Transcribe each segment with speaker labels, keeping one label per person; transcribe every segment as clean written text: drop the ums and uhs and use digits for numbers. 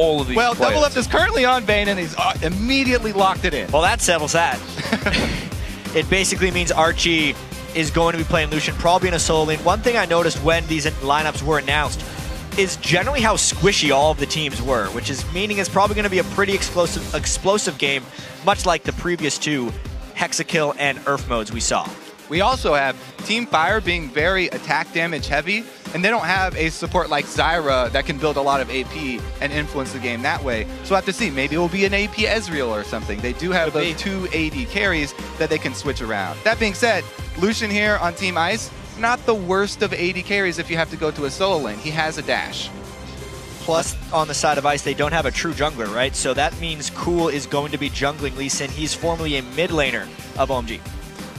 Speaker 1: all of these
Speaker 2: Well,
Speaker 1: players.
Speaker 2: Doublelift is currently on Vayne, and he's immediately locked it in.
Speaker 3: Well, that settles that. It basically means Archie is going to be playing Lucian, probably in a solo lane. One thing I noticed when these lineups were announced is generally how squishy all of the teams were, which is meaning it's probably going to be a pretty explosive game, much like the previous two Hexakill and Earth modes we saw.
Speaker 2: We also have Team Fire being very attack damage heavy, and they don't have a support like Zyra that can build a lot of AP and influence the game that way. So we'll have to see. Maybe it will be an AP Ezreal or something. They do have those two AD carries that they can switch around. That being said, Lucian here on Team Ice, not the worst of AD carries if you have to go to a solo lane. He has a dash.
Speaker 3: Plus, on the side of Ice, they don't have a true jungler, right? So that means Cool is going to be jungling Lee Sin. He's formerly a mid laner of OMG.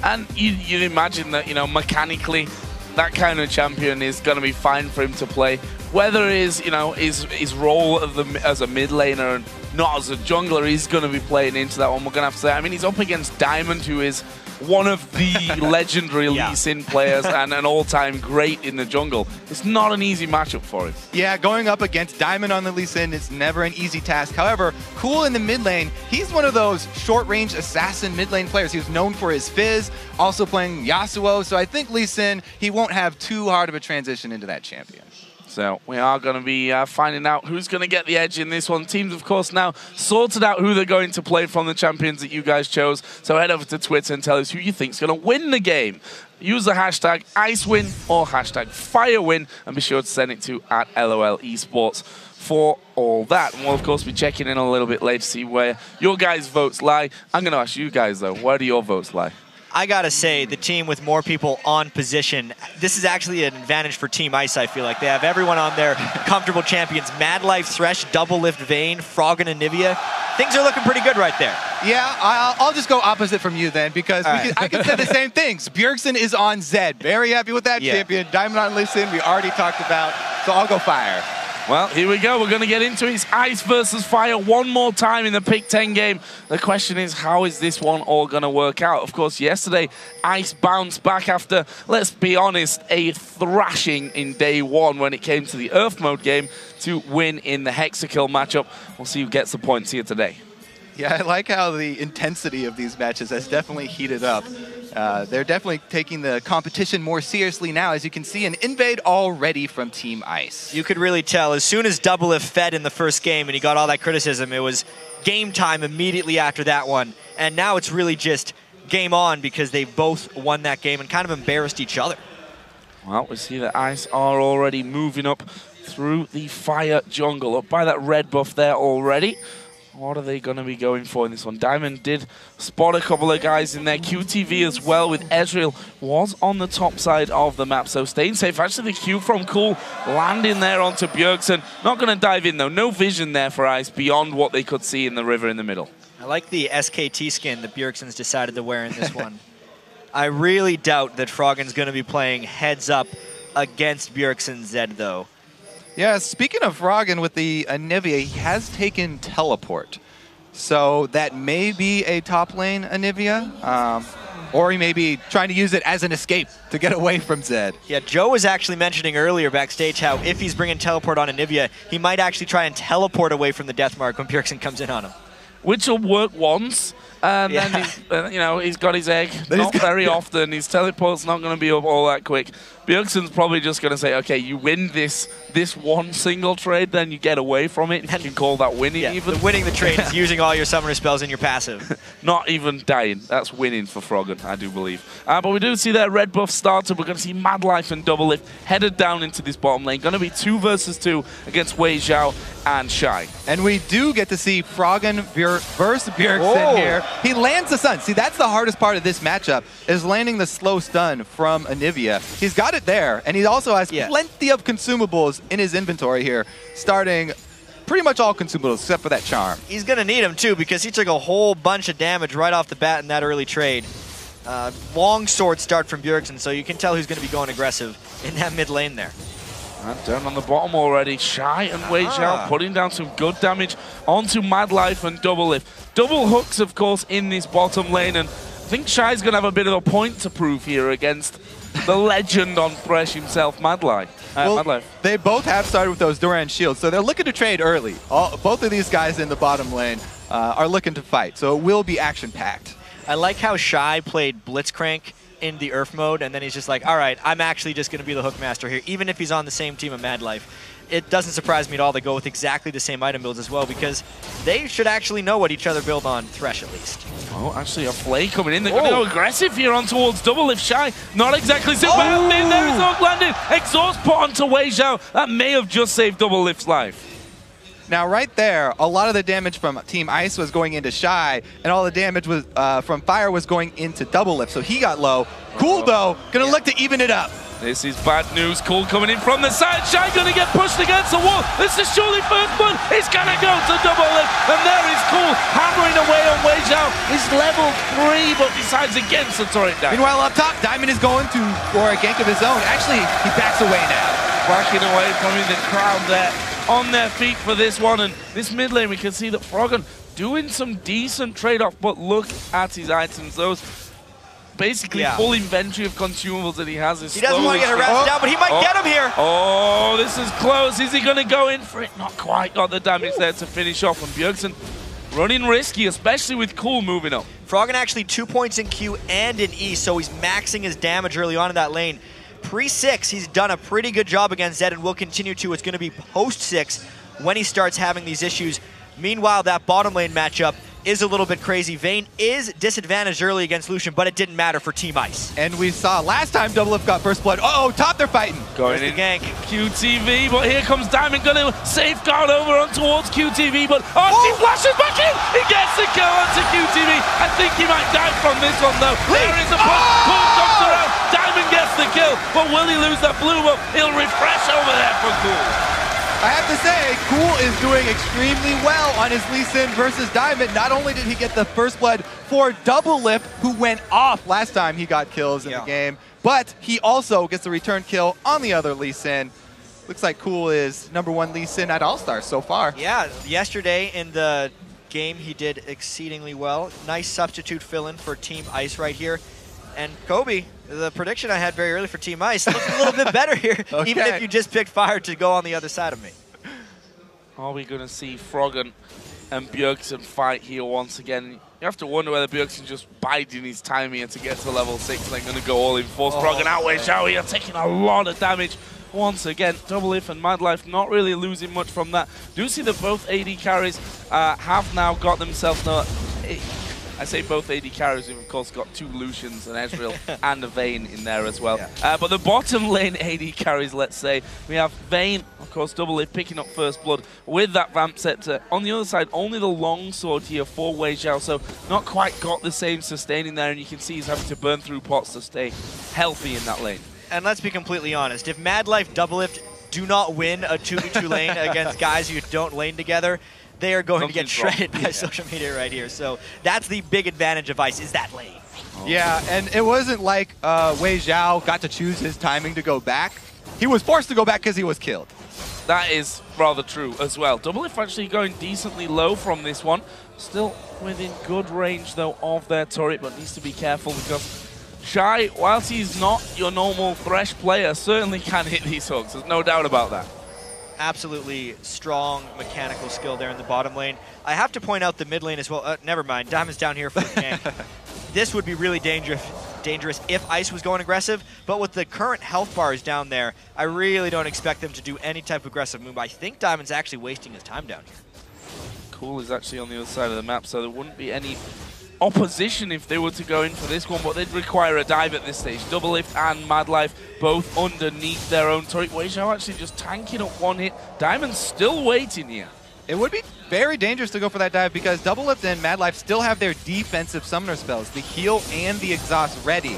Speaker 3: And
Speaker 1: you'd imagine that, you know, mechanically, that kind of champion is going to be fine for him to play. Whether his, you know, his role as a mid laner and not as a jungler, he's going to be playing into that one. We're going to have to say. I mean, he's up against Diamond, who is one of the legendary Lee Sin players and an all-time great in the jungle. It's not an easy matchup for him.
Speaker 2: Yeah, going up against Diamond on the Lee Sin is never an easy task. However, Cool in the mid lane, he's one of those short-range assassin mid lane players. He was known for his Fizz, also playing Yasuo, so I think Lee Sin, he won't have too hard of a transition into that champion.
Speaker 1: So we are going to be finding out who's going to get the edge in this one. Teams, of course, now sorted out who they're going to play from the champions that you guys chose. So head over to Twitter and tell us who you think is going to win the game. Use the hashtag IceWin or hashtag FireWin, and be sure to send it to @LOL Esports for all that. And we'll, of course, be checking in a little bit later to see where your guys' votes lie. I'm going to ask you guys, though, where do your votes lie?
Speaker 3: I gotta say, the team with more people on position, this is actually an advantage for Team Ice, I feel like. They have everyone on their comfortable champions. Mad Life, Thresh, Doublelift, Vayne, Froggen, and Anivia. Things are looking pretty good right there.
Speaker 2: Yeah, I'll just go opposite from you then, because I can say the same things. Bjergsen is on Zed. Very happy with that champion. Diamond on Lee Sin, we already talked about, so I'll go Fire.
Speaker 1: Well, here we go. We're going to get into it. It's Ice versus Fire one more time in the Pick 10 game. The question is, how is this one all going to work out? Of course, yesterday, Ice bounced back after, let's be honest, a thrashing in day one when it came to the Earth mode game to win in the Hexakill matchup. We'll see who gets the points here today.
Speaker 2: Yeah, I like how the intensity of these matches has definitely heated up. They're definitely taking the competition more seriously now, as you can see an invade already from Team Ice.
Speaker 3: You could really tell, as soon as Doublelift fed in the first game and he got all that criticism, it was game time immediately after that one. And now it's really just game on, because they both won that game and kind of embarrassed each other.
Speaker 1: Well, we see that Ice are already moving up through the Fire jungle, up by that red buff there already. What are they going to be going for in this one? Diamond did spot a couple of guys in there. QTV as well with Ezreal was on the top side of the map, so staying safe. Actually, the Q from Cool landing there onto Bjergsen. Not going to dive in, though. No vision there for Ice beyond what they could see in the river in the middle.
Speaker 3: I like the SKT skin that Bjergsen's decided to wear in this one. I really doubt that Froggen's going to be playing heads up against Bjergsen Zed, though.
Speaker 2: Yeah, speaking of Froggen with the Anivia, he has taken Teleport. So that may be a top lane Anivia, or he may be trying to use it as an escape to get away from Zed.
Speaker 3: Yeah, Joe was actually mentioning earlier backstage how if he's bringing Teleport on Anivia, he might actually try and teleport away from the death mark when Bjergsen comes in on him.
Speaker 1: Which will work once, and then he's, you know, he's got his egg. Not very often. His teleport's not going to be up all that quick. Bjergsen's probably just going to say, okay, you win this one single trade, then you get away from it. If you can call that winning even.
Speaker 3: Winning the trade is using all your summoner spells in your passive.
Speaker 1: Not even dying. That's winning for Froggen, I do believe. But we do see that red buff started. We're going to see Mad Life and Doublelift headed down into this bottom lane. Going to be 2 versus 2 against Wei Xiao and Shy.
Speaker 2: And we do get to see Froggen versus Bjergsen here. He lands the stun. See, that's the hardest part of this matchup, is landing the slow stun from Anivia. He's got it there, and he also has plenty of consumables in his inventory here, starting pretty much all consumables except for that charm.
Speaker 3: He's going to need them too, because he took a whole bunch of damage right off the bat in that early trade. Long sword start from Bjergsen, so you can tell who's going to be going aggressive in that mid lane there.
Speaker 1: And down on the bottom already, Shy and Wei Xiao putting down some good damage onto Mad Life and Doublelift. Double hooks, of course, in this bottom lane, and think Shy's going to have a bit of a point to prove here against the legend on Thresh himself, Madlife. Madlife.
Speaker 2: They both have started with those Duran shields, so they're looking to trade early. Both of these guys in the bottom lane are looking to fight, so it will be action-packed.
Speaker 3: I like how Shy played Blitzcrank in the Earth mode, and then he's just like, all right, I'm actually just going to be the Hookmaster here, even if he's on the same team of Madlife. It doesn't surprise me at all they go with exactly the same item builds as well, because they should actually know what each other build on Thresh at least.
Speaker 1: Oh, actually a Flay coming in. They're going to go aggressive here on towards Doublelift. Shy, not exactly super healthy. There is Hook landing. Exhaust put onto Wei Xiao. That may have just saved Doublelift's life.
Speaker 2: Now, right there, a lot of the damage from Team Ice was going into Shy, and all the damage was from Fire was going into Doublelift, so he got low. Cool, though, gonna look to even it up.
Speaker 1: This is bad news. Cool coming in from the side. Shy gonna get pushed against the wall. This is surely first blood. It's gonna go to Doublelift, and there is Cool hammering away on Wei Xiao. He's level 3, but decides against the turret down.
Speaker 2: Meanwhile, up top, Diamond is going for a gank of his own. Actually, he backs away now.
Speaker 1: Backing away from him, the crowd there on their feet for this one. And this mid lane, we can see that Froggen doing some decent trade-off, but look at his items. Those basically full inventory of consumables that he has. He
Speaker 3: doesn't want to get harassed down, but he might get him here.
Speaker 1: Oh, this is close. Is he going to go in for it? Not quite got the damage there to finish off. And Bjergsen running risky, especially with Cool moving up.
Speaker 3: Froggen actually 2 points in Q and in E, so he's maxing his damage early on in that lane. Pre-6, he's done a pretty good job against Zed and will continue to. It's going to be post-6 when he starts having these issues. Meanwhile, that bottom lane matchup is a little bit crazy. Vayne is disadvantaged early against Lucian, but it didn't matter for Team Ice.
Speaker 2: And we saw last time Doublelift got first blood. Uh-oh, top they're fighting.
Speaker 1: Going in gank. QTV, but here comes Diamond, going to safeguard over on towards QTV, but he flashes back in. He gets the kill onto QTV. I think he might die from this one, though. There is a push. Cool comes around. Diamond gets the kill, but will he lose that blue up? He'll refresh over there for Cool.
Speaker 2: I have to say, Cool is doing extremely well on his Lee Sin versus Diamond. Not only did he get the first blood for Doublelift, who went off last time he got kills in the game, but he also gets the return kill on the other Lee Sin. Looks like Cool is #1 Lee Sin at All-Stars so far.
Speaker 3: Yeah, yesterday in the game he did exceedingly well. Nice substitute fill-in for Team Ice right here. And Kobe, the prediction I had very early for Team Ice, looked a little bit better here, even if you just picked Fire to go on the other side of me.
Speaker 1: Are we going to see Froggen and Bjergsen fight here once again? You have to wonder whether Bjergsen just biding his time here to get to level 6 and then going to go all in force. Froggen out Wei Xiao here, taking a lot of damage. Once again, Doublelift and Madlife not really losing much from that. Do see that both AD carries have now got themselves... I say both AD carries, we've of course got 2 Lucians, an Ezreal, and a Vayne in there as well. Yeah. But the bottom lane AD carries, let's say, we have Vayne, of course, Doublelift picking up first blood with that Vamp Scepter. On the other side, only the longsword here for Wei Xiao, so not quite got the same sustaining there, and you can see he's having to burn through pots to stay healthy in that lane.
Speaker 3: And let's be completely honest, if Madlife Doublelift do not win a 2v2 lane against guys who don't lane together, they are going to get shredded by social media right here. So that's the big advantage of Ice, is that lane.
Speaker 2: Yeah, and it wasn't like Wei Xiao got to choose his timing to go back. He was forced to go back because he was killed.
Speaker 1: That is rather true as well. Doublelift actually going decently low from this one. Still within good range, though, of their turret, but needs to be careful because Shy, whilst he's not your normal Thresh player, certainly can hit these hooks. There's no doubt about that.
Speaker 3: Absolutely strong mechanical skill there in the bottom lane. I have to point out the mid lane as well. Never mind, Diamond's down here for the gank. This would be really dangerous if Ice was going aggressive, but with the current health bars down there, I really don't expect them to do any type of aggressive move. I think Diamond's actually wasting his time down here.
Speaker 1: Cool is actually on the other side of the map, so there wouldn't be any opposition if they were to go in for this one, but they'd require a dive at this stage. Doublelift and Madlife both underneath their own turret. Wei Xiao actually just tanking up one hit. Diamond's still waiting here.
Speaker 2: It would be very dangerous to go for that dive because Doublelift and Madlife still have their defensive summoner spells, the heal and the exhaust ready.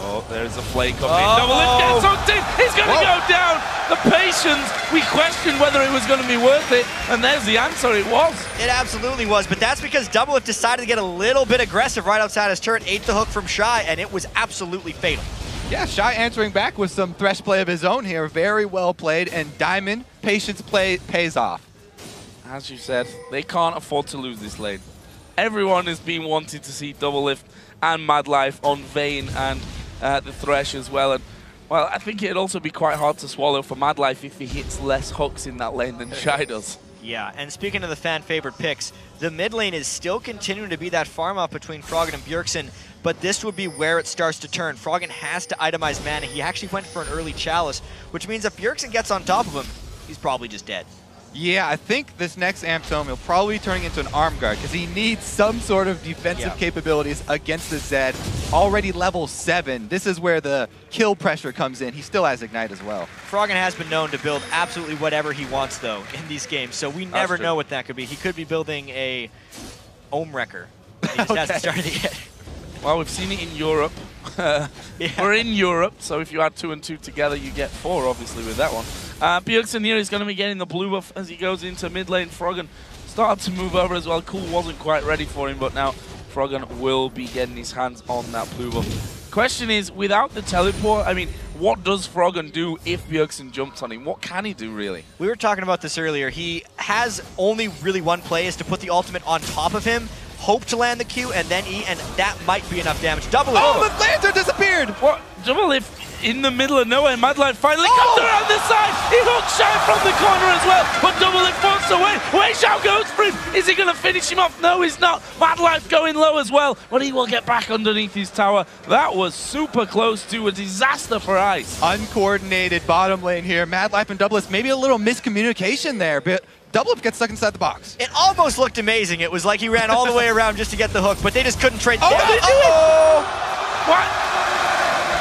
Speaker 1: Oh, there's a Flay coming in. Doublelift gets hooked in. He's going to go down. The patience, we questioned whether it was going to be worth it, and there's the answer. It was.
Speaker 3: It absolutely was, but that's because Doublelift decided to get a little bit aggressive right outside his turret, ate the hook from Shy, and it was absolutely fatal.
Speaker 2: Yeah, Shy answering back with some Thresh play of his own here. Very well played, and Diamond, patience play pays off.
Speaker 1: As you said, they can't afford to lose this lane. everyone has been wanting to see Doublelift and Madlife on Vayne and the Thresh as well. And well, I think it'd also be quite hard to swallow for Madlife if he hits less hooks in that lane than Shy does.
Speaker 3: Yeah, and speaking of the fan-favorite picks, the mid lane is still continuing to be that farm-up between Froggen and Bjergsen, but this would be where it starts to turn. Froggen has to itemize mana. He actually went for an early Chalice, which means if Bjergsen gets on top of him, he's probably just dead.
Speaker 2: Yeah, I think this next Amp Tome will probably be turning into an arm guard because he needs some sort of defensive capabilities against the Zed. Already level 7. This is where the kill pressure comes in. He still has Ignite as well.
Speaker 3: Froggen has been known to build absolutely whatever he wants, though, in these games, so we never know what that could be. He could be building a Ohm Wrecker. He just hasn't started it yet.
Speaker 1: Well, we've seen it in Europe. We're in Europe, so if you add 2 and 2 together, you get 4, obviously, with that one. Bjergsen here is going to be getting the blue buff as he goes into mid lane. Froggen started to move over as well. Cool wasn't quite ready for him, but now Froggen will be getting his hands on that blue buff. Question is, without the teleport, I mean, what does Froggen do if Bjergsen jumps on him? What can he do, really?
Speaker 3: We were talking about this earlier. He has only really one play, is to put the ultimate on top of him, hope to land the Q, and then E, and that might be enough damage. Double
Speaker 2: Oh, the Lantern disappeared!
Speaker 1: What? Doublelift in the middle of nowhere. Madlife finally comes around the side. He hooks Shy from the corner as well, but Doublelift wants to win. Weixiao goes for him. Is he going to finish him off? No, he's not. Madlife going low as well, but he will get back underneath his tower. That was super close to a disaster for Ice.
Speaker 2: Uncoordinated bottom lane here. Madlife and Doublelift, maybe a little miscommunication there, but Doublelift gets stuck inside the box.
Speaker 3: It almost looked amazing. It was like he ran all the way around just to get the hook, but they just couldn't trade.
Speaker 1: Oh,
Speaker 3: they
Speaker 1: do it! What?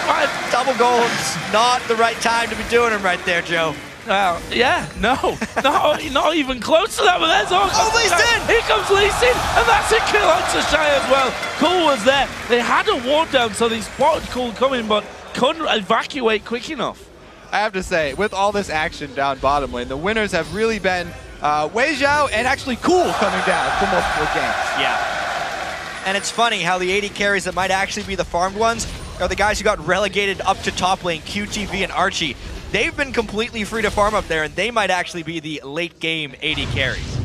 Speaker 1: What?
Speaker 3: Double golems, not the right time to be doing them right there, Joe.
Speaker 1: Yeah, no, not even close to that, but there's
Speaker 3: Lee Sin!
Speaker 1: Here comes Lee Sin, and that's a kill onto Shy as well. Cool was there. They had a ward down, so they spotted Cool coming, but couldn't evacuate quick enough.
Speaker 2: I have to say, with all this action down bottom lane, the winners have really been Weixiao and actually Cool coming down for multiple games.
Speaker 3: Yeah. And it's funny how the 80 carries that might actually be the farmed ones are the guys who got relegated up to top lane, QTV and Archie. They've been completely free to farm up there, and they might actually be the late game 80 carries.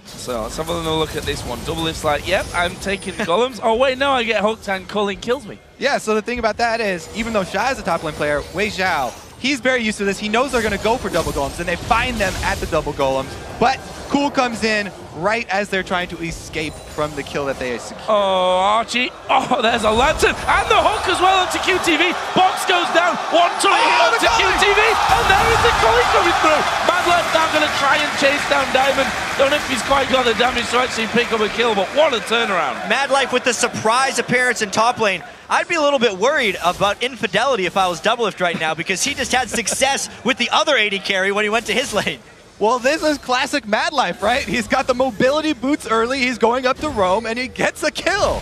Speaker 1: So let's have a little look at this one. Doublelift's like, yep, I'm taking golems. Oh wait, no, I get hooked and Culling kills me.
Speaker 2: Yeah, so the thing about that is, even though Shy is a top lane player, Weixiao, he's very used to this. He knows they're going to go for double golems, and they find them at the double golems. But Cool comes in right as they're trying to escape from the kill that they secured.
Speaker 1: Oh, Archie. Oh, there's a lantern. And the hook as well onto QTV. Box goes down. One turret onto QTV. And there is the Culling coming through. Madlife now going to try and chase down Diamond. Don't know if he's quite got the damage to actually pick up a kill, but what a turnaround.
Speaker 3: Madlife with the surprise appearance in top lane. I'd be a little bit worried about Infidelity if I was Doublelift right now, because he just had success with the other 80 carry when he went to his lane.
Speaker 2: Well, this is classic Madlife, right? He's got the mobility boots early, he's going up to roam, and he gets a kill.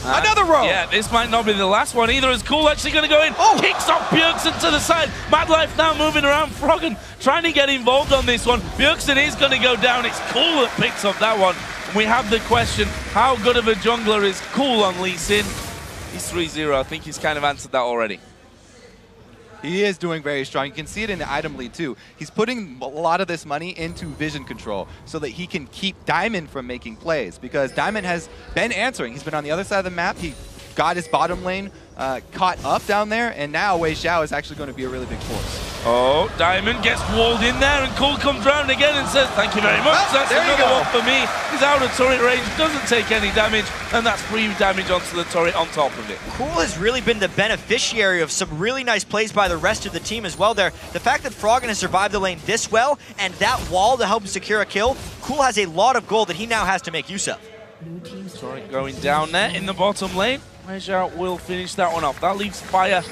Speaker 2: Another roam!
Speaker 1: Yeah, this might not be the last one either. Is Cool actually going to go in? Oh! Kicks off Bjergsen to the side. Madlife now moving around. Froggen trying to get involved on this one. Bjergsen is going to go down. It's Cool that picks up that one. And we have the question, how good of a jungler is Cool on Lee Sin? He's 3-0. I think he's kind of answered that already.
Speaker 2: He is doing very strong. You can see it in the item lead too. He's putting a lot of this money into vision control so that he can keep Diamond from making plays, because Diamond has been answering. He's been on the other side of the map. He got his bottom lane caught up down there, and now Weixiao is actually going to be a really big force.
Speaker 1: Oh, Diamond gets walled in there, and Cool comes round again and says, thank you very much.
Speaker 2: Well,
Speaker 1: that's another one for me. He's out of turret range, doesn't take any damage, and that's free damage onto the turret on top of it.
Speaker 3: Cool has really been the beneficiary of some really nice plays by the rest of the team as well there. The fact that Froggen has survived the lane this well, and that wall to help him secure a kill, Cool has a lot of gold that he now has to make use of.
Speaker 1: Turret going down there in the bottom lane. Weixiao will finish that one off. That leaves Fire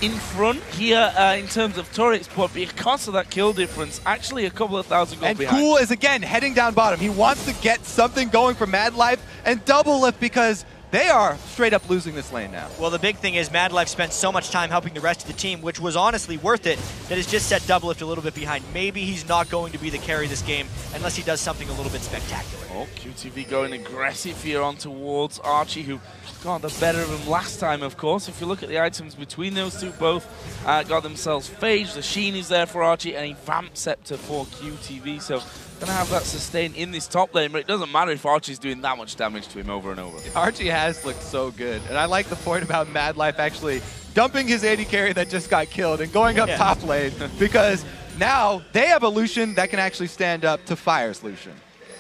Speaker 1: in front here in terms of turrets, but because of that kill difference, actually a couple of thousand gold behind.
Speaker 2: And Cool is again heading down bottom. He wants to get something going for Madlife and Doublelift, because they are straight up losing this lane now.
Speaker 3: Well, the big thing is Madlife spent so much time helping the rest of the team, which was honestly worth it, that has just set Doublelift a little bit behind. Maybe he's not going to be the carry this game unless he does something a little bit spectacular.
Speaker 1: Oh, QTV going aggressive here on towards Archie, who got the better of him last time, of course. If you look at the items between those two, both got themselves Phage. The Sheen is there for Archie, and a Vamp Scepter for QTV. So Gonna have that sustain in this top lane, but it doesn't matter if Archie's doing that much damage to him over and over.
Speaker 2: Archie has looked so good, and I like the point about Madlife actually dumping his AD carry that just got killed and going up top lane, because now they have a Lucian that can actually stand up to Fire's Lucian.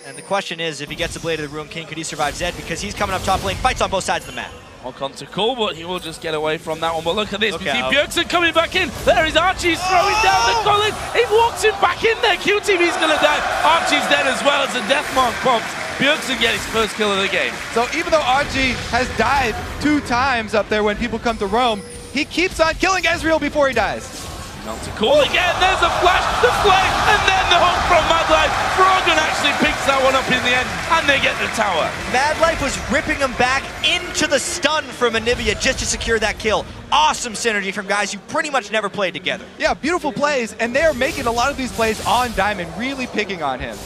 Speaker 3: And the question is, if he gets the Blade of the Ruined King, could he survive Zed? Because he's coming up top lane, fights on both sides of the map.
Speaker 1: Walk on to Cole, but he will just get away from that one. But look at this, we see Bjergsen coming back in. There is Archie throwing down the Colin. He walks him back in there. QTV's going to die. Archie's dead as well as the death mark pops. Bjergsen gets his first kill of the game.
Speaker 2: So even though Archie has died 2 times up there when people come to roam, he keeps on killing Ezreal before he dies.
Speaker 1: On to Cole again, there's a flash, the flame, and then the hook from Madlife. Froggen actually picks that one up in the end, and they get the tower.
Speaker 3: Madlife was ripping him back into the stun from Anivia just to secure that kill. Awesome synergy from guys who pretty much never played together.
Speaker 2: Yeah, beautiful plays, and they're making a lot of these plays on Diamond, really picking on him.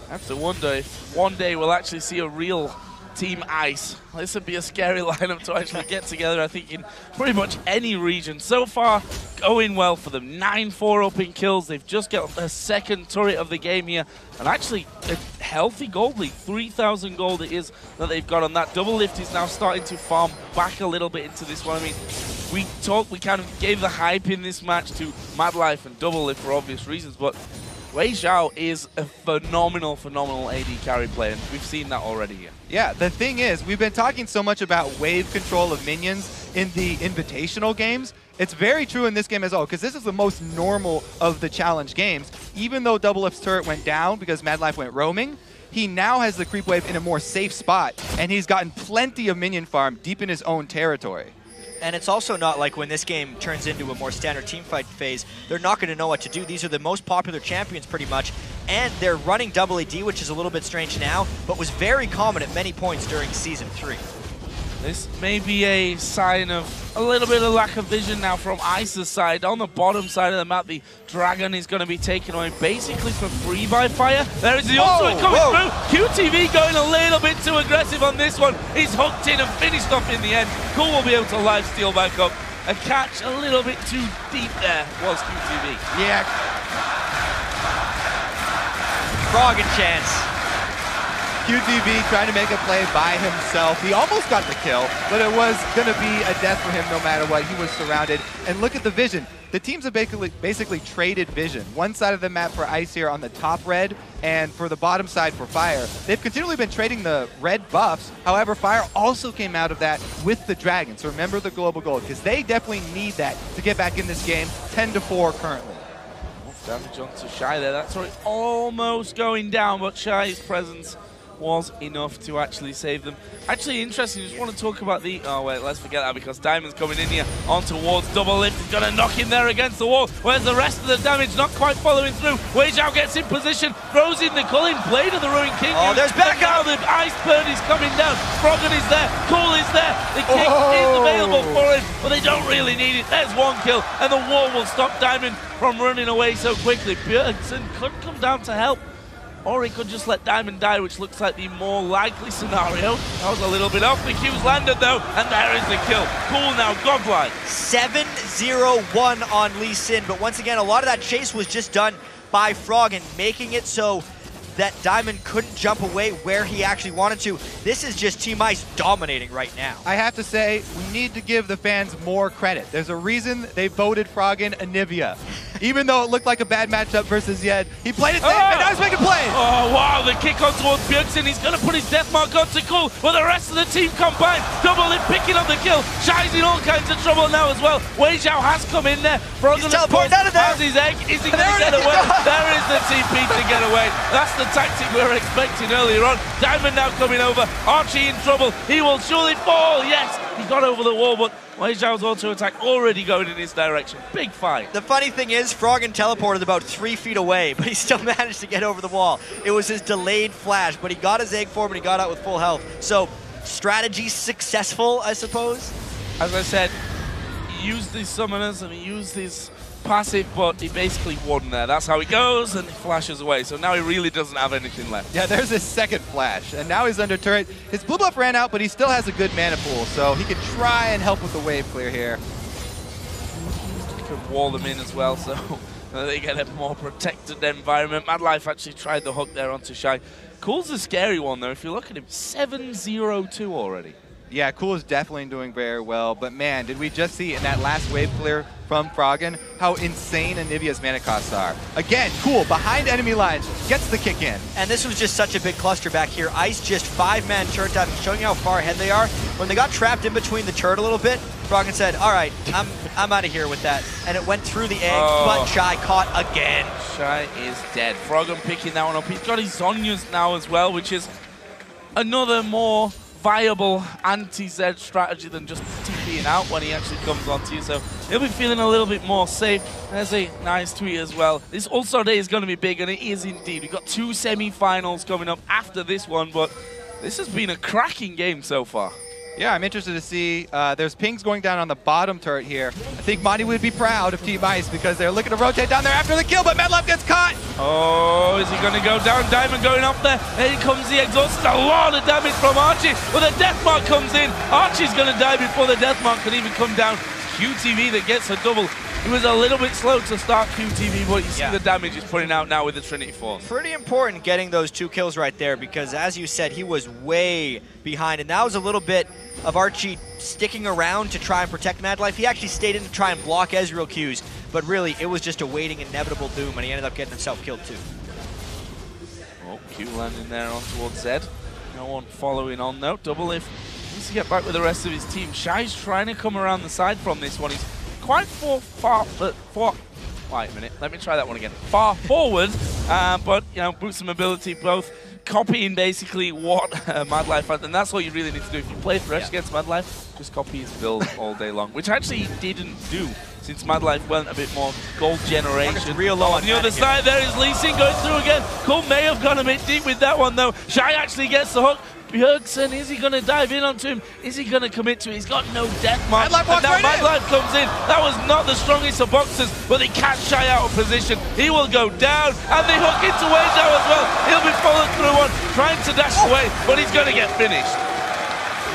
Speaker 1: I have to wonder if one day we'll actually see a real Team Ice. This would be a scary lineup to actually get together, I think, in pretty much any region. So far, going well for them. 9-4 up in kills. They've just got their second turret of the game here. And actually, a healthy gold lead. 3,000 gold it is that they've got on that. Double Lift is now starting to farm back a little bit into this one. I mean, we kind of gave the hype in this match to Madlife and Double Lift for obvious reasons, but Wei Xiao is a phenomenal AD carry player, and we've seen that already here.
Speaker 2: Yeah, the thing is, we've been talking so much about wave control of minions in the invitational games. It's very true in this game as well, because this is the most normal of the challenge games. Even though Double Lift's turret went down because Madlife went roaming, he now has the creep wave in a more safe spot, and he's gotten plenty of minion farm deep in his own territory.
Speaker 3: And it's also not like when this game turns into a more standard teamfight phase, they're not going to know what to do. These are the most popular champions pretty much, and they're running double AD, which is a little bit strange now, but was very common at many points during Season 3.
Speaker 1: This may be a sign of a little bit of lack of vision now from Ice's side. On the bottom side of the map, the Dragon is going to be taken away basically for free by Fire. There is the ultimate coming through. QTV going a little bit too aggressive on this one. He's hooked in and finished off in the end. Cool will be able to live steal back up. A catch a little bit too deep there was QTV.
Speaker 2: Yeah.
Speaker 3: Froggen chance.
Speaker 2: QTV trying to make a play by himself. He almost got the kill, but it was going to be a death for him no matter what. He was surrounded. And look at the vision. The teams have basically traded vision. One side of the map for Ice here on the top red, and for the bottom side for Fire. They've continually been trading the red buffs. However, Fire also came out of that with the Dragon. So remember the global gold, because they definitely need that to get back in this game. 10-4 currently.
Speaker 1: Damage onto Shy there. That's almost going down, but Shy's presence was enough to actually save them. Actually interesting, just want to talk about the... Oh wait, let's forget that because Diamond's coming in here on towards Double Lift. He's going to knock him there against the wall. Where's the rest of the damage? Not quite following through. Wei Xiao gets in position, throws in the Culling Blade of the Ruined King.
Speaker 3: Oh, there's backup!
Speaker 1: Now the Ice Bird is coming down. Froggen is there. Cool is there. The kick is available for him, but they don't really need it. There's one kill, and the wall will stop Diamond from running away so quickly. Bjergsen could come down to help, or he could just let Diamond die, which looks like the more likely scenario. That was a little bit off. The Q's landed though, and there is the kill. Cool now, godlike.
Speaker 3: 7-0-1 on Lee Sin, but once again, a lot of that chase was just done by Froggen, making it so that Diamond couldn't jump away where he actually wanted to. This is just Team Ice dominating right now.
Speaker 2: I have to say, we need to give the fans more credit. There's a reason they voted Froggen Anivia. Even though it looked like a bad matchup versus Zed, he played it safe, and now he's making plays.
Speaker 1: Oh, wow, the kick on towards Bjergsen. He's going to put his death mark on to Cool, but the rest of the team combined. Double Lift picking up the kill. Shy's in all kinds of trouble now as well. Wei Xiao has come in there.
Speaker 3: He's teleporting out of there.
Speaker 1: Has his egg. Is he going to get away? There is the TP to get away. That's the tactic we were expecting earlier on. Diamond now coming over. Archie in trouble. He will surely fall. Yes, he got over the wall, but Wei Xiao's auto attack already going in his direction. Big fight.
Speaker 3: The funny thing is, Froggen teleported about 3 feet away, but he still managed to get over the wall. It was his delayed flash, but he got his egg form and he got out with full health. So, strategy successful, I suppose?
Speaker 1: As I said, he used these summoners and he used his passive, but he basically won there. That's how he goes, and he flashes away. So now he really doesn't have anything left.
Speaker 2: Yeah, there's his second flash, and now he's under turret. His blue buff ran out, but he still has a good mana pool, so he can try and help with the wave clear here.
Speaker 1: He could wall them in as well, so They get a more protected environment. Madlife actually tried the hook there onto Shy. Cool's a scary one, though. If you look at him, 7-0-2 already.
Speaker 2: Yeah, Cool is definitely doing very well, but man, did we just see in that last wave clear from Froggen how insane Anivia's mana costs are. Again, Cool, behind enemy lines, gets the kick in.
Speaker 3: And this was just such a big cluster back here. Ice just 5-man turret diving, showing you how far ahead they are. When they got trapped in between the turret a little bit, Froggen said, all right, I'm out of here with that. And it went through the egg, but Shy caught again.
Speaker 1: Shy is dead. Froggen picking that one up. He's got his Zhonya's now as well, which is another more viable anti-Zed strategy than just TPing out when he actually comes onto you, so he'll be feeling a little bit more safe. There's a nice tweet as well. This All-Star Day is going to be big, and it is indeed. We've got 2 semi-finals coming up after this one, but this has been a cracking game so far.
Speaker 2: Yeah, I'm interested to see. There's pings going down on the bottom turret here. I think Monty would be proud of Team Ice because they're looking to rotate down there after the kill, but Madlife gets caught.
Speaker 1: Oh, is he going to go down? Diamond going up there. Here comes the exhaust. It's a lot of damage from Archie. Well, the Deathmark comes in. Archie's going to die before the Deathmark can even come down. QTV that gets a double. He was a little bit slow to start QTV, but you see the damage he's putting out now with the Trinity Force.
Speaker 3: Pretty important getting those 2 kills right there because, as you said, he was way behind. And that was a little bit of Archie sticking around to try and protect Madlife. He actually stayed in to try and block Ezreal Qs, but really, it was just awaiting inevitable doom, and he ended up getting himself killed too.
Speaker 1: Oh, Q landing there on towards Zed. No one following on though. Double if he needs to get back with the rest of his team. Shy's trying to come around the side from this one. He's quite wait a minute, let me try that one again. Far forward, but you know, boost and mobility both copying basically what Madlife had, and that's what you really need to do. If you play Thresh against Madlife, just copy his build all day long, which actually he didn't do since Madlife went a bit more gold generation.
Speaker 3: Real low
Speaker 1: on the other side, there is Lee Sin going through again. Cool may have gone a bit deep with that one though. Shy actually gets the hook. Bjergsen, is he going to dive in onto him? Is he going to commit to it? He's got no death mark. And now Madlife comes in. That was not the strongest of boxes, but they catch Shy out of position. He will go down, and they hook into Wave now as well. He'll be followed through one, trying to dash away, but he's going to get finished.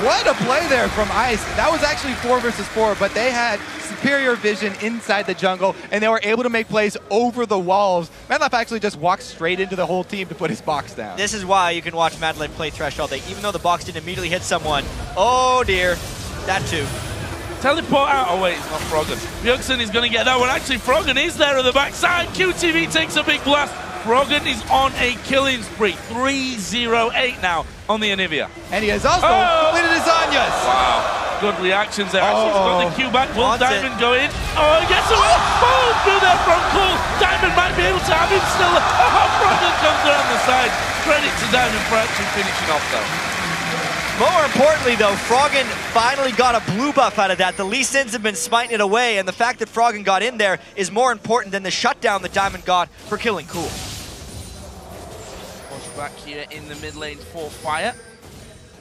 Speaker 2: What a play there from Ice. That was actually 4 versus 4, but they had superior vision inside the jungle, and they were able to make plays over the walls. Madlife actually just walked straight into the whole team to put his box down.
Speaker 3: This is why you can watch Madlife play Thresh all day, even though the box didn't immediately hit someone. Oh dear, that too.
Speaker 1: Teleport out. Oh wait, it's not Froggen. Bjergsen is going to get that one. Actually, Froggen is there at the backside. QTV takes a big blast. Froggen is on a killing spree. 3-0-8 now on the Anivia.
Speaker 2: And he has also completed his Zhonya's.
Speaker 1: Wow, good reactions there. Actually, he's got the Q back. Will Diamond go in? Oh, he gets away. Oh, through there from Cool. Diamond might be able to have him still. Oh, Froggen comes around the side. Credit to Diamond for actually finishing off though.
Speaker 3: More importantly, though, Froggen finally got a blue buff out of that. The Lee Sins have been smiting it away, and the fact that Froggen got in there is more important than the shutdown that Diamond got for killing Cool.
Speaker 1: Back here in the mid lane for Fire.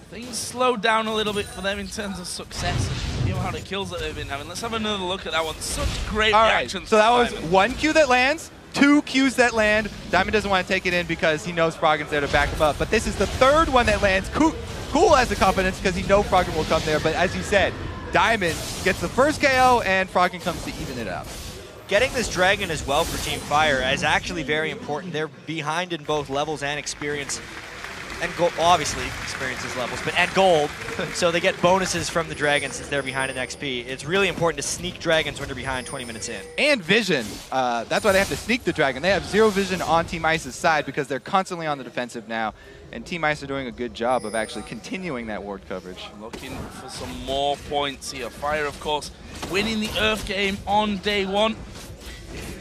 Speaker 1: Things slowed down a little bit for them in terms of success and the amount of kills that they've been having. Let's have another look at that one. Such great reactions.
Speaker 2: So that was 1 Q that lands, 2 Qs that land. Diamond doesn't want to take it in because he knows Froggen's there to back him up. But this is the 3rd one that lands. Cool has the confidence because he knows Froggen will come there. But as you said, Diamond gets the first KO and Froggen comes to even it up.
Speaker 3: Getting this dragon as well for Team Fire is actually very important. They're behind in both levels and experience. And gold, obviously, experiences levels, but and gold. So they get bonuses from the dragon since they're behind in XP. It's really important to sneak dragons when they're behind 20 minutes in.
Speaker 2: And vision. That's why they have to sneak the dragon. They have 0 vision on Team Ice's side because they're constantly on the defensive now. And Team Ice are doing a good job of actually continuing that ward coverage.
Speaker 1: Looking for some more points here. Fire, of course, winning the Earth game on day 1.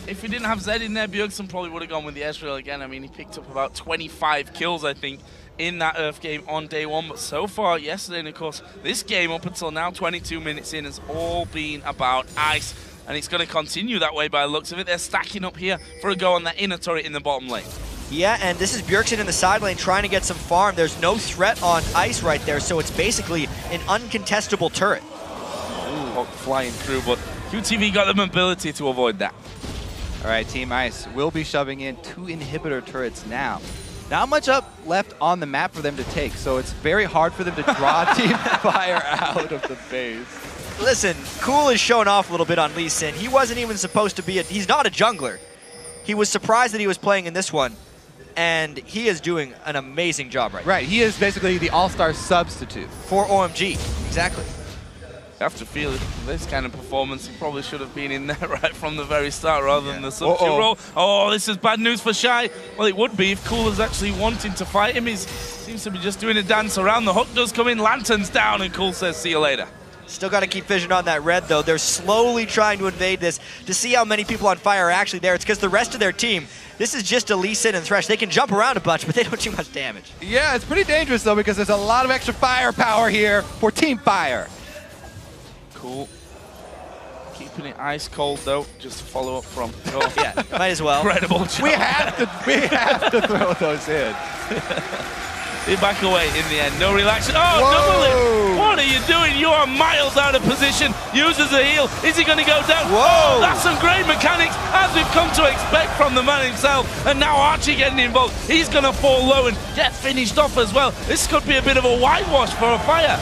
Speaker 1: If we didn't have Zed in there, Bjergsen probably would have gone with the Ezreal again. I mean, he picked up about 25 kills, I think, in that Earth game on day 1. But so far, yesterday, and of course, this game up until now, 22 minutes in, has all been about Ice. And it's going to continue that way by the looks of it. They're stacking up here for a go on that inner turret in the bottom lane.
Speaker 3: Yeah, and this is Bjergsen in the side lane trying to get some farm. There's no threat on Ice right there, so it's basically an uncontestable turret.
Speaker 1: Ooh, flying through, but QTV got the mobility to avoid that.
Speaker 2: All right, Team Ice will be shoving in 2 inhibitor turrets now. Not much up left on the map for them to take, so it's very hard for them to draw Team Fire out of the base.
Speaker 3: Listen, Cool is showing off a little bit on Lee Sin. He wasn't even supposed to be he's not a jungler. he was surprised that he was playing in this one, and he is doing an amazing job right now.
Speaker 2: Right, he is basically the all-star substitute.
Speaker 3: For OMG, exactly.
Speaker 1: I have to feel this kind of performance, he probably should have been in there right from the very start rather than the substitute role. Oh, this is bad news for Shy. Well, it would be if Cool was actually wanting to fight him. He seems to be just doing a dance around. The hook does come in, Lantern's down, and Cool says, see you later.
Speaker 3: Still got to keep vision on that red, though. They're slowly trying to invade this to see how many people on fire are actually there. It's because the rest of their team, this is just a Lee Sin and Thresh. They can jump around a bunch, but they don't do much damage.
Speaker 2: Yeah, it's pretty dangerous, though, because there's a lot of extra firepower here for Team Fire.
Speaker 1: Cool. Keeping it ice cold, though, just to follow up from. Oh.
Speaker 3: Yeah, might as well.
Speaker 1: Incredible job.
Speaker 2: We have to throw those in.
Speaker 1: They back away in the end. No relaxation. Oh, double it. What are you doing? You are miles out of position. Uses a heal. Is he going to go down?
Speaker 3: Whoa.
Speaker 1: Oh, that's some great mechanics, as we've come to expect from the man himself. And now Archie getting involved. He's going to fall low and get finished off as well. This could be a bit of a whitewash for a Fire.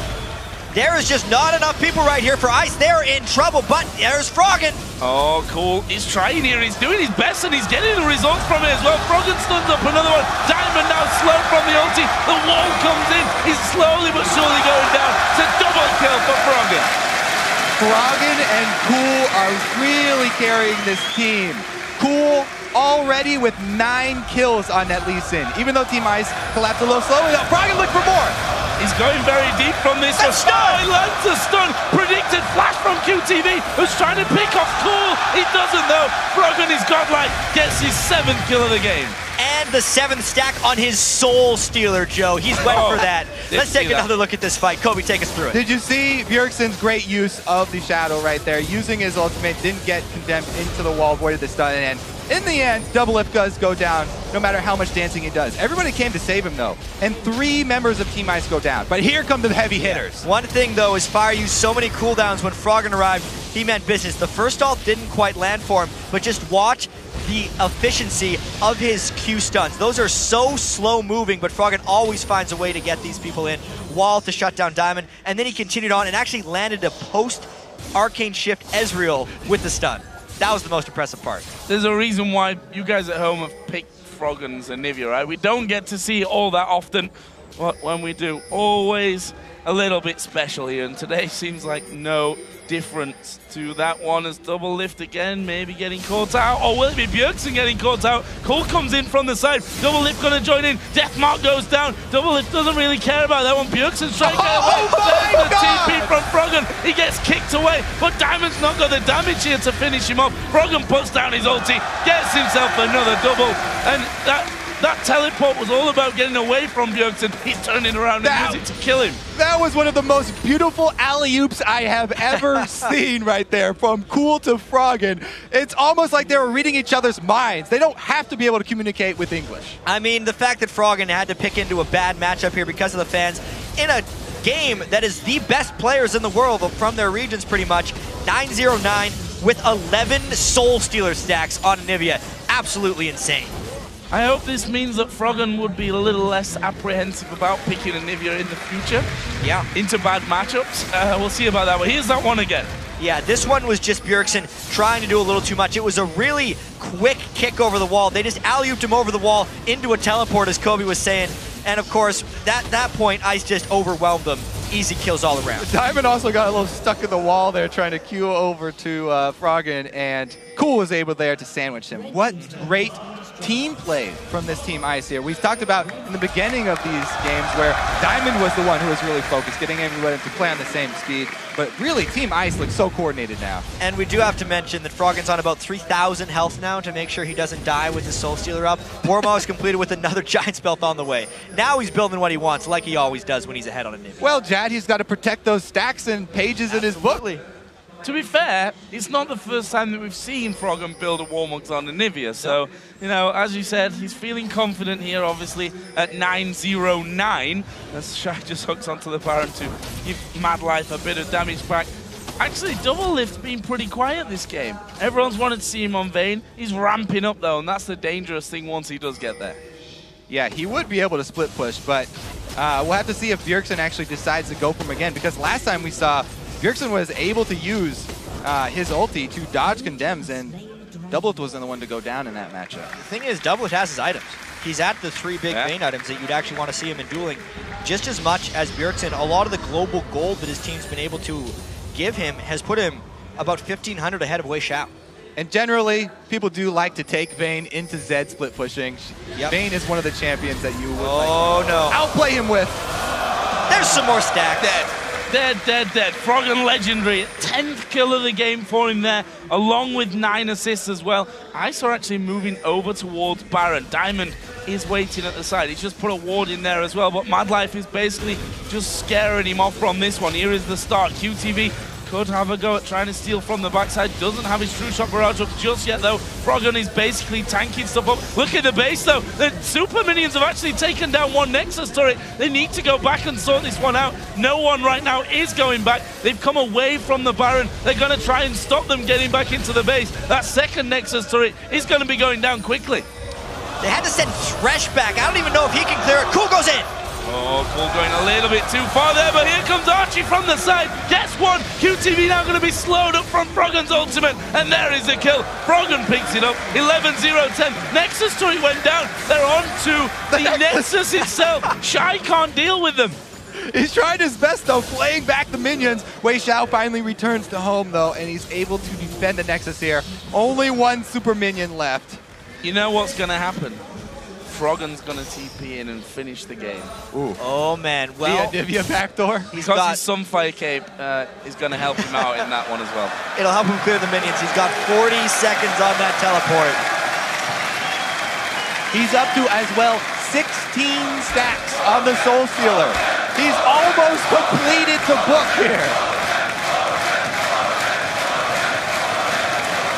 Speaker 3: There is just not enough people right here for Ice. They're in trouble, but there's Froggen.
Speaker 1: Oh, Cool. He's trying here. He's doing his best, and he's getting the results from it as well. Froggen stuns up another one. Diamond now slow from the ulti. The wall comes in. He's slowly but surely going down. It's a double kill for Froggen.
Speaker 2: Froggen and Cool are really carrying this team. Cool already with 9 kills on that Lee Sin. Even though Team Ice collapsed a little slowly, Froggen look for more.
Speaker 1: He's going very deep from this.
Speaker 3: A stun!
Speaker 1: Oh, he lands a stun. Predicted flash from QTV, who's trying to pick off Cool. He doesn't, though. Froggen is godlike. Gets his 7th kill of the game.
Speaker 3: And the 7th stack on his Soul Stealer, Joe. He's went for that. Let's take another look at this fight. Kobe, take us through it.
Speaker 2: Did you see Bjergsen's great use of the Shadow right there? Using his ultimate, didn't get condemned into the wall, avoided the stun, and in the end, Double Lift does go down, no matter how much dancing he does. Everybody came to save him, though, and 3 members of Team Ice go down. But here come the heavy hitters.
Speaker 3: One thing, though, is Fire used so many cooldowns when Froggen arrived, he meant business. The first ult didn't quite land for him, but just watch the efficiency of his Q stuns. Those are so slow moving, but Froggen always finds a way to get these people in. Wall to shut down Diamond, and then he continued on and actually landed a post-Arcane Shift Ezreal with the stun. That was the most impressive part.
Speaker 1: There's a reason why you guys at home have picked Froggen's and Nivea, right? We don't get to see it all that often, but when we do, always a little bit special here, and today seems like no difference to that one as Double Lift again, maybe getting caught out, or will it be Bjergsen getting caught out? Cole comes in from the side, Double Lift gonna join in, Deathmark goes down, Double Lift doesn't really care about that one, Bjergsen's trying to get away, there's the TP from Froggen, he gets kicked away, but Diamond's not got the damage here to finish him off. Froggen puts down his ulti, gets himself another double, and that teleport was all about getting away from Bjergsen. He's turning around and using it to kill him.
Speaker 2: That was one of the most beautiful alley-oops I have ever seen right there, from Cool to Froggen. It's almost like they were reading each other's minds. They don't have to be able to communicate with English.
Speaker 3: I mean, the fact that Froggen had to pick into a bad matchup here because of the fans in a game that is the best players in the world from their regions pretty much, 9-0-9 with 11 Soul Stealer stacks on Nivea. Absolutely insane.
Speaker 1: I hope this means that Froggen would be a little less apprehensive about picking a Nivea in the future.
Speaker 3: Yeah.
Speaker 1: Into bad matchups. We'll see about that one. Here's that one again.
Speaker 3: Yeah, this one was just Bjergsen trying to do a little too much. It was a really quick kick over the wall. They just alley-ooped him over the wall into a teleport, as Kobe was saying. And of course, at that point, Ice just overwhelmed them. Easy kills all around.
Speaker 2: Diamond also got a little stuck in the wall there trying to queue over to Froggen, and Cool was able there to sandwich him. What great team play from this Team Ice here. We've talked about in the beginning of these games where Diamond was the one who was really focused, getting everyone to play on the same speed. But really, Team Ice looks so coordinated now.
Speaker 3: And we do have to mention that Froggen's on about 3,000 health now to make sure he doesn't die with his Soul Stealer up. Warmaw is completed with another Giant Spelt on the way. Now he's building what he wants, like he always does when he's ahead on a Nivea.
Speaker 2: Well, Jad, he's got to protect those stacks and pages in his book.
Speaker 1: To be fair, it's not the first time that we've seen Froggen build a Warmugs on a Nivea. So, you know, as you said, he's feeling confident here, obviously, at 9-0-9. As Shy just hooks onto the Baron to give Mad Life a bit of damage back. Actually, Double Lift's been pretty quiet this game. Everyone's wanted to see him on Vayne. He's ramping up, though, and that's the dangerous thing once he does get there.
Speaker 2: Yeah, he would be able to split push, but we'll have to see if Bjergsen actually decides to go for him again, because last time we saw Bjergsen was able to use his ulti to dodge condemns, and Doubleth was the one to go down in that matchup.
Speaker 3: The thing is, Doubleth has his items. He's at the 3 big main items that you'd actually want to see him in dueling just as much as Bjergsen. A lot of the global gold that his team's been able to give him has put him about 1,500 ahead of Wei Xiao.
Speaker 2: And generally, people do like to take Vayne into Zed split pushing.
Speaker 3: Yep.
Speaker 2: Vayne is one of the champions that you would
Speaker 3: no.
Speaker 2: outplay him with.
Speaker 3: There's some more stacks.
Speaker 1: Dead. Froggen legendary. 10th kill of the game for him there, along with 9 assists as well. Ice are actually moving over towards Baron. Diamond is waiting at the side. He's just put a ward in there as well, but Madlife is basically just scaring him off from this one. Here is the start. QTV could have a go at trying to steal from the backside. Doesn't have his True Shot barrage up just yet, though. Froggen is basically tanking stuff up. Look at the base, though. The Super Minions have actually taken down one Nexus turret. They need to go back and sort this one out. No one right now is going back. They've come away from the Baron. They're going to try and stop them getting back into the base. That second Nexus turret is going to be going down quickly.
Speaker 3: They had to send Thresh back. I don't even know if he can clear it. Cool goes in.
Speaker 1: Oh, Cool going a little bit too far there, but here comes Archie from the side. Gets one. QTV now going to be slowed up from Froggen's ultimate, and there is a kill. Froggen picks it up. 11-0-10. Nexus turret went down. They're on to the Nexus itself. Shy can't deal with them.
Speaker 2: He's trying his best, though, playing back the minions. Wei Xiao finally returns to home, though, and he's able to defend the Nexus here. Only one super minion left.
Speaker 1: You know what's going to happen? Froggen's going to TP in and finish the game.
Speaker 2: Ooh.
Speaker 3: Oh, man. Well,
Speaker 2: the Anivia backdoor.
Speaker 1: Because his Sunfire Cape is going to help him out in that one as well.
Speaker 3: It'll help him clear the minions. He's got 40 seconds on that teleport.
Speaker 2: He's up to, as well, 16 stacks on the Soul Stealer. He's almost completed to book here.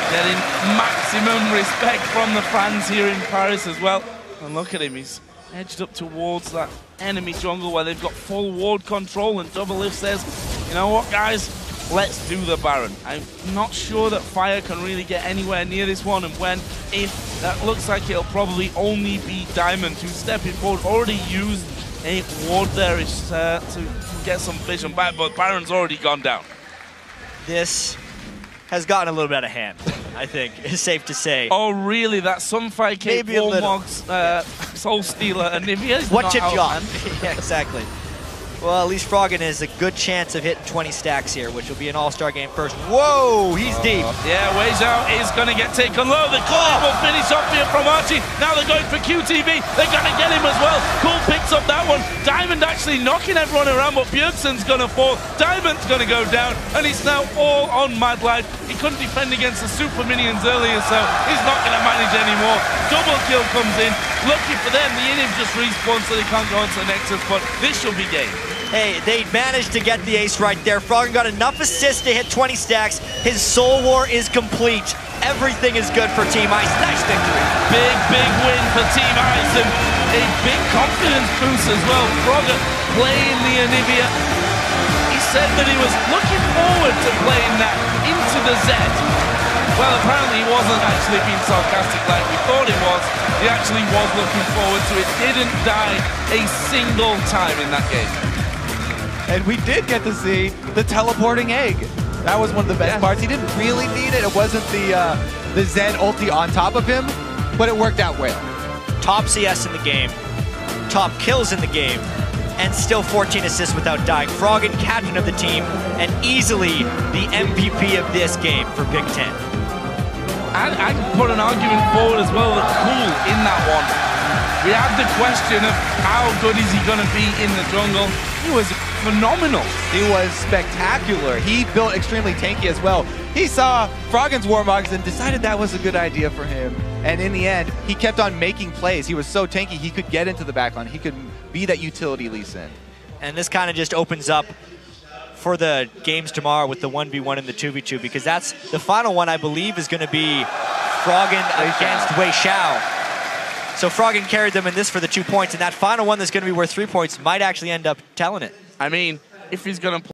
Speaker 1: Getting maximum respect from the fans here in Paris as well. And look at him, he's edged up towards that enemy jungle where they've got full ward control, and Doublelift says, you know what, guys, let's do the Baron. I'm not sure that Fire can really get anywhere near this one, and if that looks like it'll probably only be Diamond who's stepping forward. Already used a ward there to get some vision back, but Baron's already gone down.
Speaker 3: This has gotten a little bit out of hand, I think, it's safe to say.
Speaker 1: Oh, really? That Sunfire Cape, Warmogs, Soul Stealer, and Anivia?
Speaker 3: What tipped you off? Yeah, exactly. Well, at least Froggen has a good chance of hitting 20 stacks here, which will be an all-star game first. Whoa, he's deep.
Speaker 1: Yeah, Wei Xiao is going to get taken low. The Cool will finish off here from Archie. Now they're going for QTV. They're going to get him as well. Cool picks up that one. Diamond actually knocking everyone around, but Bjergsen's going to fall. Diamond's going to go down, and he's now all on Madlife. He couldn't defend against the Super Minions earlier, so he's not going to manage anymore. Double kill comes in. Lucky for them, the Inib just respawns so they can't go into the Nexus, but this should be game.
Speaker 3: Hey, they managed to get the ace right there. Froggen got enough assists to hit 20 stacks. His Soul War is complete. Everything is good for Team Ice. Nice victory.
Speaker 1: Big win for Team Ice, and a big confidence boost as well. Froggen playing the Anivia. He said that he was looking forward to playing that into the Zed. Well, apparently he wasn't actually being sarcastic like we thought he was. He actually was looking forward to it. Didn't die a single time in that game.
Speaker 2: And we did get to see the teleporting egg. That was one of the best parts. He didn't really need it. It wasn't the Zed ulti on top of him, but it worked out well.
Speaker 3: Top CS in the game, top kills in the game, and still 14 assists without dying. Froggen, captain of the team, and easily the MVP of this game for Big Ten.
Speaker 1: I can put an argument forward as well with Cool in that one. We had the question of how good is he going to be in the jungle. He was phenomenal.
Speaker 2: He was spectacular. He built extremely tanky as well. He saw Froggen's Warmogs and decided that was a good idea for him. And in the end, he kept on making plays. He was so tanky, he could get into the backline. He could be that utility Lee Sin.
Speaker 3: And this kind of just opens up for the games tomorrow with the 1v1 and the 2v2, because that's the final one, I believe, is going to be Froggen against Wei Xiao. So Froggen carried them in this for the 2 points, and that final one that's going to be worth 3 points might actually end up telling it.
Speaker 1: I mean, if he's going to